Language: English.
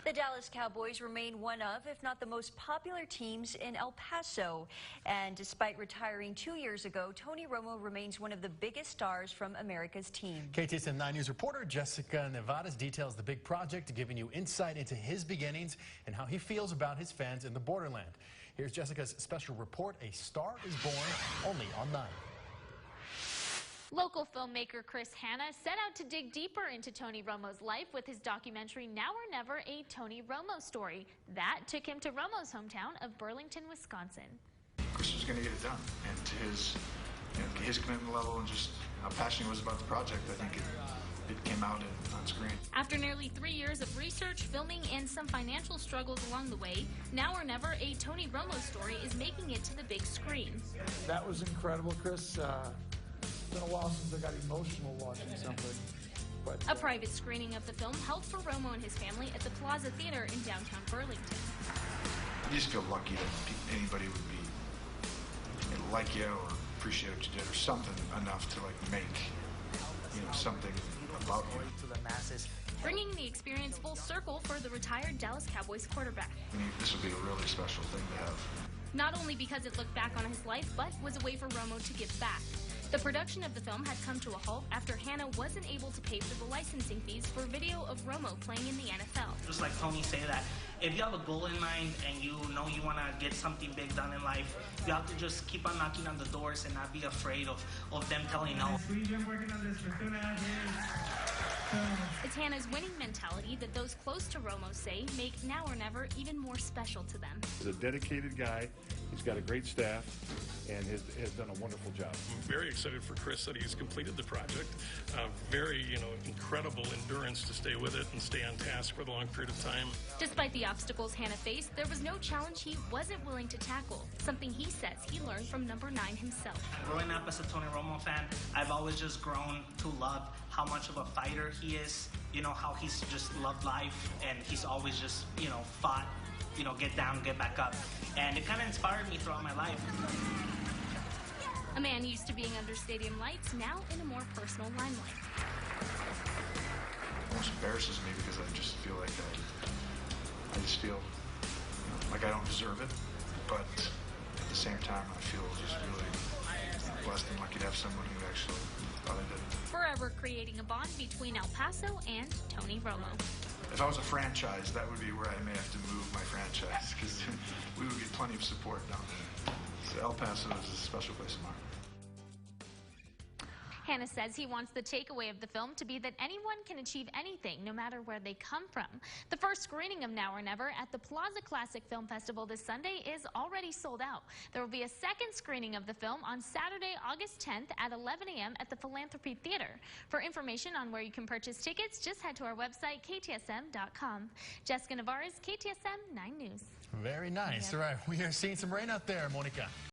The Dallas Cowboys remain one of, if not the most popular teams in El Paso. And despite retiring 2 years ago, Tony Romo remains one of the biggest stars from America's team. KTSM 9 News reporter Jessica Nevadas details the big project, giving you insight into his beginnings and how he feels about his fans in the borderland. Here's Jessica's special report, A Star is Born, only on 9. Local filmmaker Chris Hanna set out to dig deeper into Tony Romo's life with his documentary Now or Never, a Tony Romo story. That took him to Romo's hometown of Burlington, Wisconsin. Chris was going to get it done, and to his commitment level and just how passionate he was about the project, I think it came out on screen. After nearly 3 years of research, filming, and some financial struggles along the way, Now or Never, a Tony Romo story is making it to the big screen. That was incredible, Chris. It's been a while since I got emotional watching something. A private screening of the film held for Romo and his family at the Plaza Theater in downtown Burlington. You just feel lucky that anybody would be like you or appreciate what you did or something enough to make something about you. To the masses. Bringing the experience full circle for the retired Dallas Cowboys quarterback. This would be a really special thing to have. Not only because it looked back on his life, but was a way for Romo to give back. The production of the film had come to a halt after Hanna wasn't able to pay for the licensing fees for video of Romo playing in the NFL. Just like Tony say that if you have a goal in mind and you know you want to get something big done in life, you have to just keep on knocking on the doors and not be afraid of them telling no. We've been working on this for 2.5 years. It's Hanna's winning mentality that those close to Romo say make Now or Never even more special to them. He's a dedicated guy. He's got a great staff and has done a wonderful job. I'm very excited for Chris that he's completed the project. Very, incredible endurance to stay with it and stay on task for a long period of time. Despite the obstacles Hanna faced, there was no challenge he wasn't willing to tackle, something he says he learned from number 9 himself. Growing up as a Tony Romo fan, I've always just grown to love how much of a fighter he is, how he's just loved life, and he's always just, fought, get down, get back up. And it kind of inspired me throughout my life. A man used to being under stadium lights, now in a more personal limelight. It almost embarrasses me because I just feel like like I don't deserve it, but at the same time I feel just really blessed and lucky to have someone who actually thought I did. Forever creating a bond between El Paso and Tony Romo. If I was a franchise, that would be where I may have to move my franchise, because we would get plenty of support down there. So El Paso is a special place of mine. Hanna says he wants the takeaway of the film to be that anyone can achieve anything, no matter where they come from. The first screening of Now or Never at the Plaza Classic Film Festival this Sunday is already sold out. There will be a second screening of the film on Saturday, August 10th at 11 a.m. at the Philanthropy Theater. For information on where you can purchase tickets, just head to our website, ktsm.com. Jessica Nevadas, KTSM 9 News. Very nice. All right, we are seeing some rain out there, Monica.